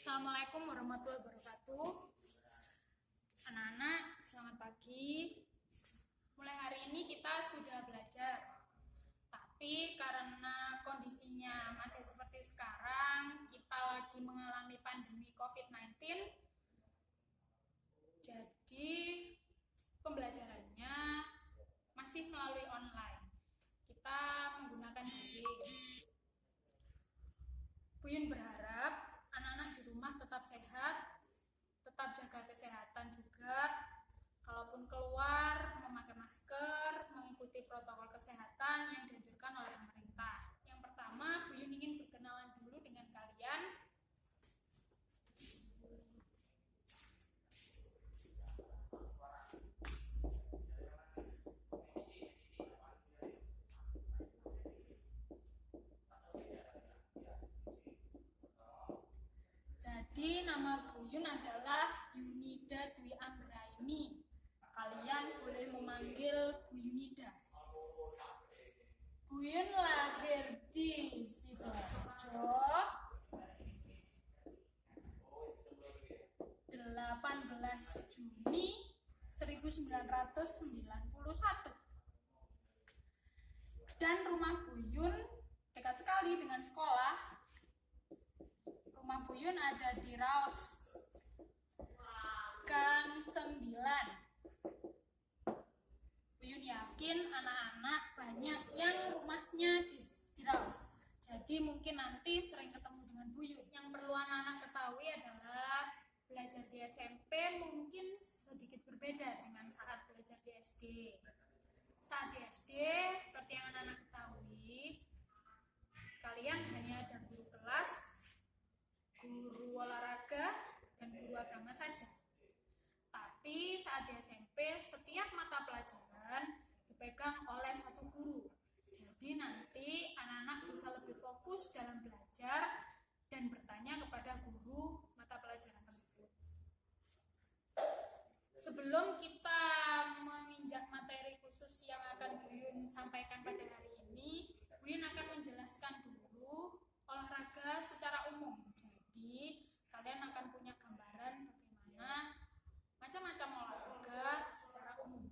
Assalamualaikum warahmatullahi wabarakatuh. Anak-anak, selamat pagi. Mulai hari ini kita sudah belajar. Tapi karena kondisinya masih seperti sekarang, kita lagi mengalami pandemi COVID-19. Jadi pembelajarannya masih melalui online. Kita menggunakan daring. Buyun berharap anak-anak di rumah tetap sehat, tetap jaga kesehatan juga. Kalaupun keluar, memakai masker, mengikuti protokol kesehatan yang dianjurkan oleh pemerintah. Yang pertama, Buyun ingin berkenalan dulu dengan kalian. Jadi nama Buyun adalah Yunida Dwi Anggraini. Kalian boleh memanggil Bu Yunida. Buyun lahir di Sidoarjo 18 Juni 1991. Dan rumah Buyun dekat sekali dengan sekolah. Rumah Buyun ada di Raos Gang 9. Buyun yakin anak-anak banyak yang rumahnya di Raos. Jadi mungkin nanti sering ketemu dengan Buyun. Yang perlu anak-anak ketahui adalah belajar di SMP mungkin sedikit berbeda dengan saat belajar di SD. Saat di SD, seperti yang anak-anak ketahui, kalian hanya ada guru kelas, guru olahraga, dan guru agama saja. Tapi saat di SMP, setiap mata pelajaran dipegang oleh satu guru. Jadi nanti anak-anak bisa lebih fokus dalam belajar dan bertanya kepada guru mata pelajaran tersebut. Sebelum kita menginjak materi khusus yang akan Buyun sampaikan pada hari ini, Buyun akan menjelaskan dulu olahraga secara umum. Jadi, kalian akan punya gambaran bagaimana macam-macam olahraga secara umum.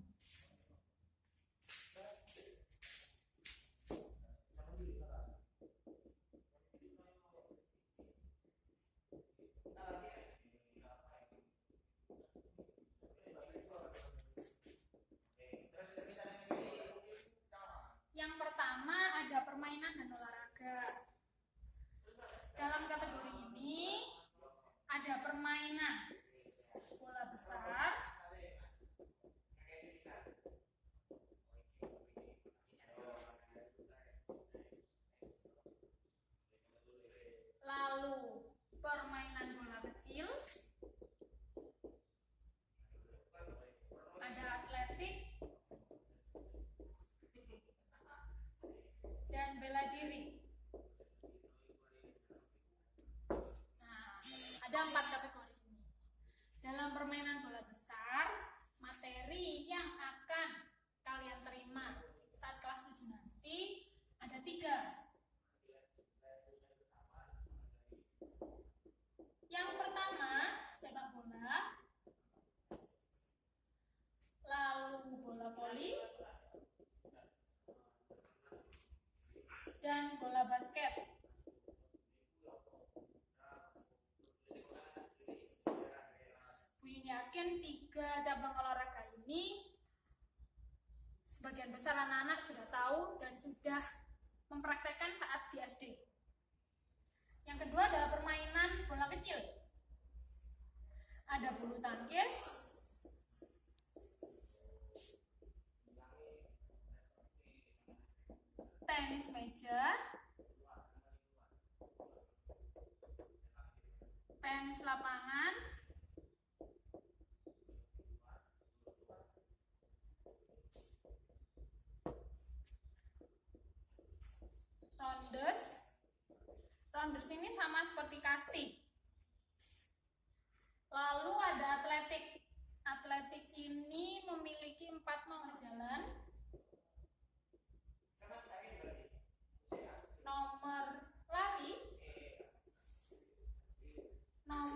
Yang pertama ada permainan dan olahraga. Dalam kategori ini ada permainan bola besar, lalu permainan bola kecil, ada atletik, dan bela diri. Ada 4 kategori ini. Dalam permainan bola besar, materi yang akan kalian terima saat kelas 7 nanti ada 3. Yang pertama, sepak bola, lalu bola voli, dan bola basket. Buyun yakin 3 cabang olahraga ini sebagian besar anak-anak sudah tahu dan sudah mempraktekkan saat di SD. Yang kedua adalah permainan bola kecil. Ada bulu tangkis, tenis meja, tenis lapangan, rounders. Rounders ini sama seperti kasti. Lalu ada atletik. Atletik ini memiliki 4 nomor jalan. Nomor lari, nomor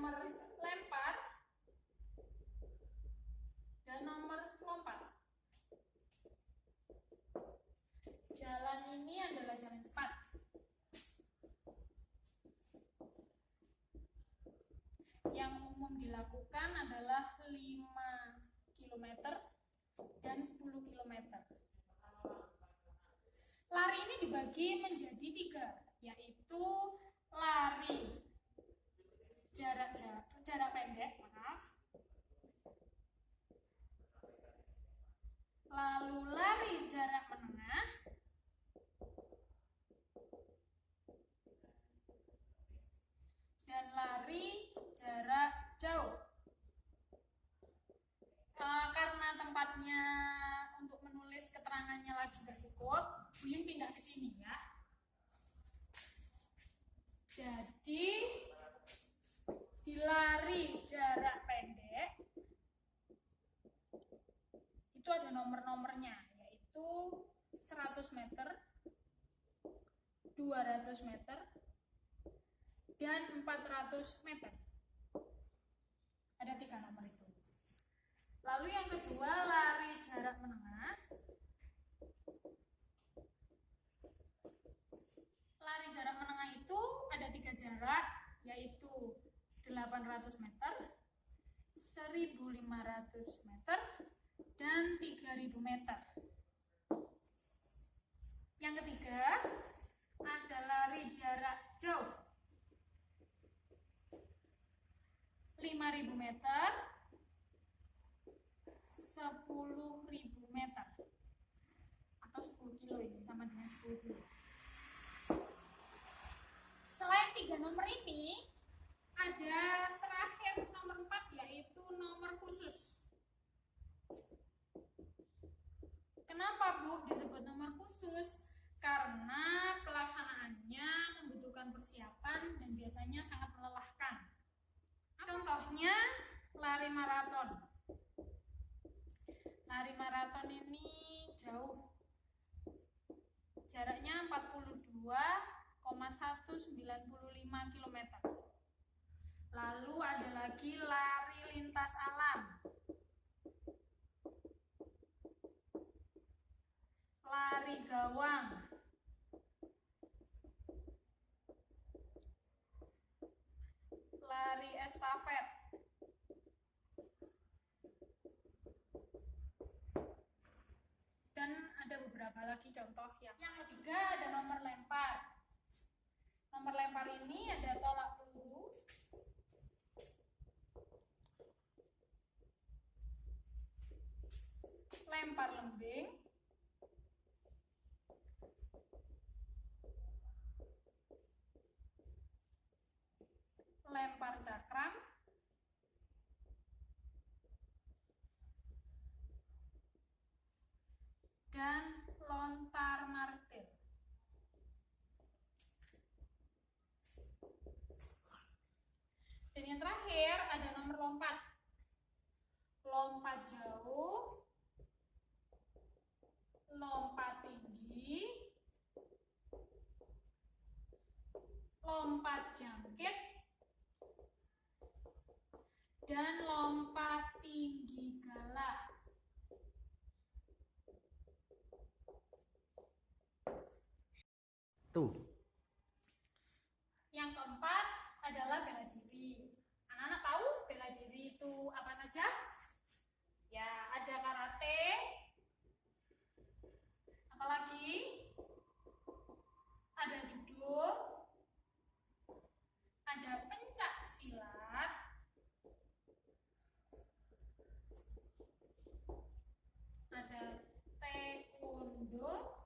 umum dilakukan adalah 5 km dan 10 km. Lari ini dibagi menjadi 3, yaitu lari jarak pendek, lalu lari jarak menengah, dan lari jarak jauh. Karena tempatnya untuk menulis keterangannya lagi nggak cukup, Buyun pindah ke sini ya. Jadi di lari jarak pendek itu ada nomor-nomornya, yaitu 100 meter, 200 meter, dan 400 meter. Ada 3 nomor itu. Lalu yang kedua, lari jarak menengah. Lari jarak menengah itu ada 3 jarak, yaitu 800 meter, 1500 meter, dan 3000 meter. Yang ketiga ada lari jarak jauh, 5000 meter, 10.000 meter, atau 10 kilo, ini sama dengan 10 kilo. Selain 3 nomor ini, ada terakhir nomor 4, yaitu nomor khusus. Kenapa Bu disebut nomor khusus? Karena pelaksanaannya membutuhkan persiapan dan biasanya sangat melelahkan. Contohnya lari maraton. Lari maraton ini jauh, jaraknya 42,195 km. Lalu ada lagi lari lintas alam, lari gawang, lari estafet, dan ada beberapa lagi contoh yang ketiga ada nomor lempar. Nomor lempar ini ada tolak peluru, lempar lembing, lempar cakram, dan lontar martil. Dan yang terakhir ada nomor lompat. Lompat jauh, lompat tinggi, lompat jangkit, dan lompat tinggi galah. Yang keempat adalah bela diri. Anak-anak tahu bela diri itu apa saja? Ya, ada karate, apalagi ada judo, ada pencak silat, ada taekwondo,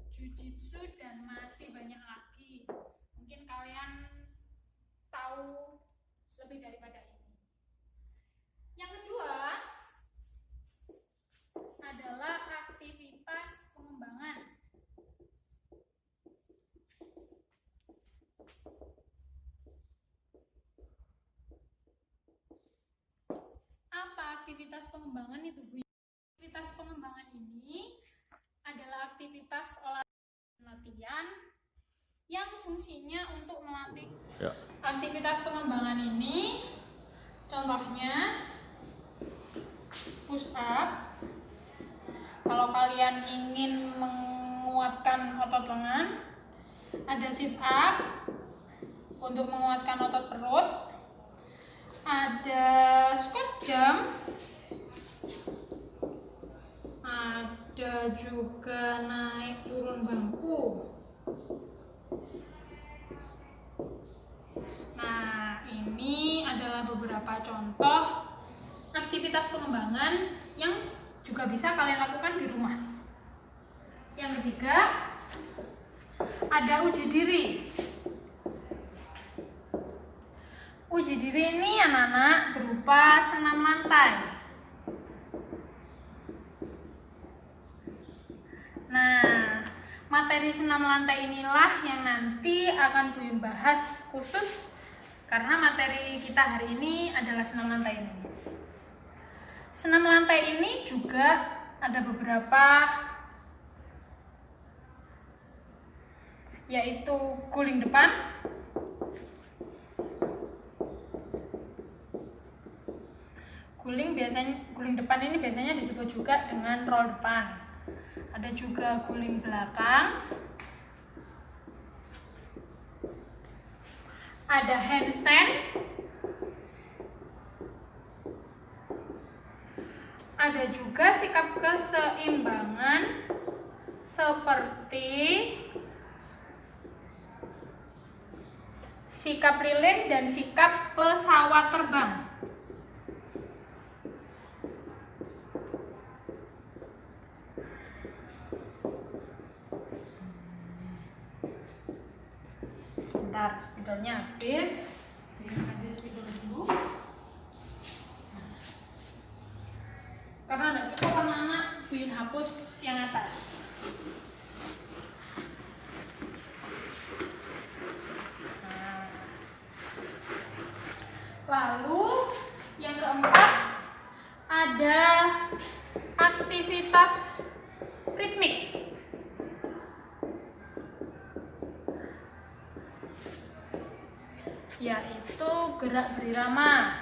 jujitsu, dan masih banyak lagi. Mungkin kalian tahu lebih daripada ini. Yang kedua adalah aktivitas pengembangan. Apa aktivitas pengembangan itu, Bu? Aktivitas pengembangan ini adalah aktivitas latihan yang fungsinya untuk melatih. Aktivitas pengembangan ini contohnya push up. Kalau kalian ingin menguatkan otot lengan, ada sit up, untuk menguatkan otot perut. Ada squat jump, ada juga naik turun bangku. Nah, ini adalah beberapa contoh aktivitas pengembangan yang juga bisa kalian lakukan di rumah. Yang ketiga, ada uji diri. Uji diri ini anak-anak berupa senam lantai. Nah, materi senam lantai inilah yang nanti akan Buyun bahas khusus karena materi kita hari ini adalah senam lantai ini. Senam lantai ini juga ada beberapa, yaitu guling depan, guling depan ini biasanya disebut juga dengan roll depan. Ada juga guling belakang, ada handstand, ada juga sikap keseimbangan seperti sikap lilin dan sikap pesawat terbang. Sebentar, spidolnya habis. Ganti spidol dulu. Karena tidak cukup anak-anak, Buyun hapus yang atas. Lalu yang keempat ada aktivitas ritmik. Yaitu gerak berirama.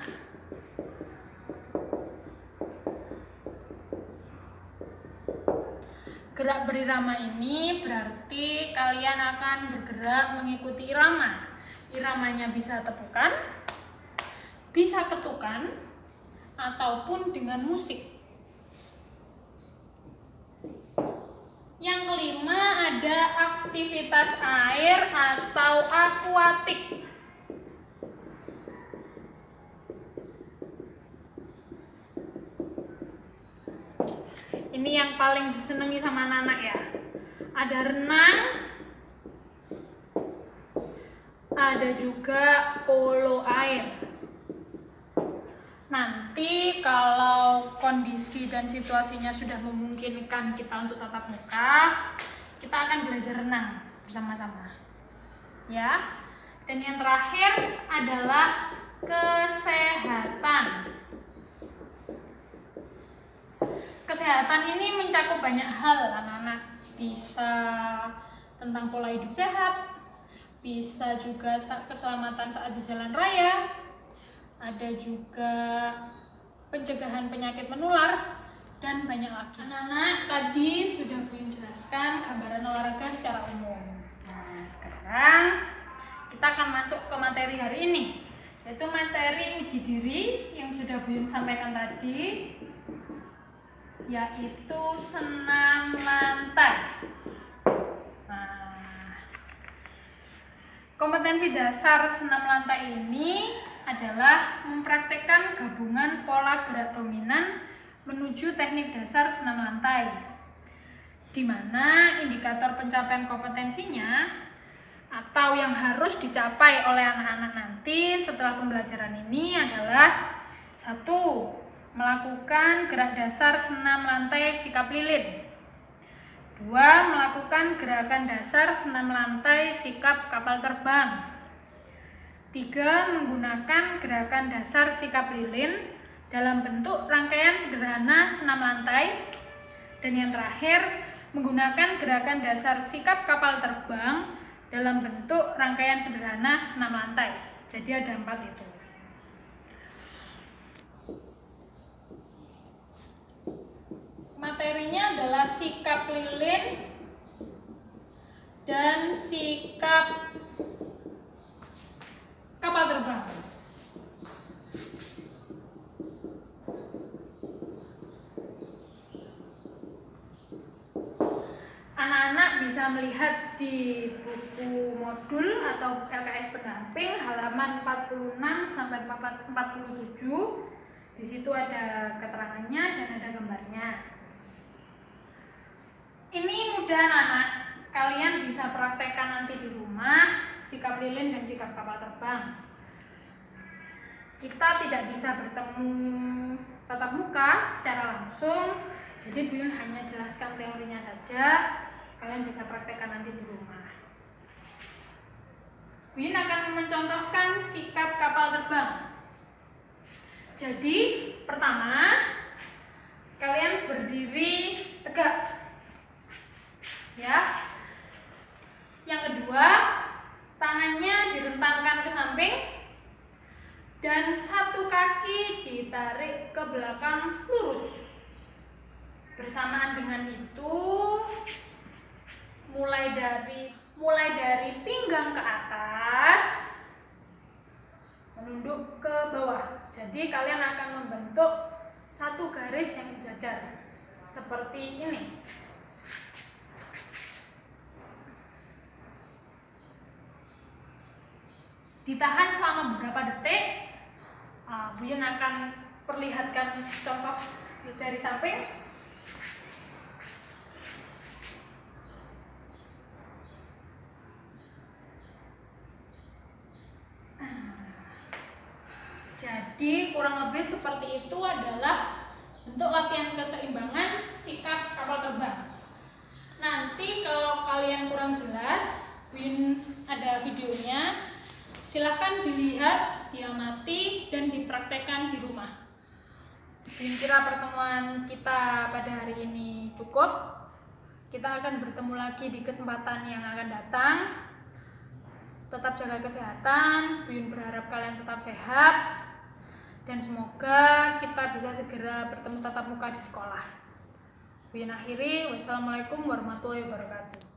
Gerak berirama ini berarti kalian akan bergerak mengikuti irama. Iramanya bisa tepukan, bisa ketukan, ataupun dengan musik. Yang kelima ada aktivitas air atau akuatik. Ini yang paling disenangi sama anak-anak ya. Ada renang, ada juga polo air. Nanti kalau kondisi dan situasinya sudah memungkinkan kita untuk tatap muka, kita akan belajar renang bersama-sama. Ya. Dan yang terakhir adalah kesehatan. Kesehatan ini mencakup banyak hal anak-anak. Bisa tentang pola hidup sehat, bisa juga keselamatan saat di jalan raya, ada juga pencegahan penyakit menular, dan banyak lagi. Anak-anak tadi sudah Buyun jelaskan gambaran olahraga secara umum. Nah, sekarang kita akan masuk ke materi hari ini, yaitu materi uji diri yang sudah Buyun sampaikan tadi, yaitu senam lantai. Nah, kompetensi dasar senam lantai ini adalah mempraktekkan gabungan pola gerak dominan menuju teknik dasar senam lantai, di mana indikator pencapaian kompetensinya atau yang harus dicapai oleh anak-anak nanti setelah pembelajaran ini adalah 1. Melakukan gerak dasar senam lantai sikap lilin. 2. Melakukan gerakan dasar senam lantai sikap kapal terbang. 3. Menggunakan gerakan dasar sikap lilin dalam bentuk rangkaian sederhana senam lantai. Dan yang terakhir, menggunakan gerakan dasar sikap kapal terbang dalam bentuk rangkaian sederhana senam lantai. Jadi ada 4 itu. Materinya adalah sikap lilin dan sikap modul atau LKS pendamping halaman 46 sampai 47. Di situ ada keterangannya dan ada gambarnya. Ini mudah anak-anak, kalian bisa praktekkan nanti di rumah sikap lilin dan sikap kapal terbang. Kita tidak bisa bertemu tatap muka secara langsung, jadi Buyun hanya jelaskan teorinya saja. Kalian bisa praktekkan nanti di rumah. Buyun akan mencontohkan sikap kapal terbang. Jadi pertama, kalian berdiri tegak, ya. Yang kedua, tangannya direntangkan ke samping dan satu kaki ditarik ke belakang lurus. Bersamaan dengan itu, mulai dari pinggang ke atas menunduk ke bawah. Jadi kalian akan membentuk satu garis yang sejajar seperti ini. Ditahan selama beberapa detik. Buyun akan perlihatkan contoh dari samping. Jadi kurang lebih seperti itu adalah bentuk latihan keseimbangan sikap kapal terbang. Nanti kalau kalian kurang jelas, Buyun ada videonya. Silahkan dilihat, diamati, dan dipraktekkan di rumah. Buyun kira pertemuan kita pada hari ini cukup. Kita akan bertemu lagi di kesempatan yang akan datang. Tetap jaga kesehatan. Buyun berharap kalian tetap sehat. Dan semoga kita bisa segera bertemu tatap muka di sekolah. Buyun akhiri, wassalamualaikum warahmatullahi wabarakatuh.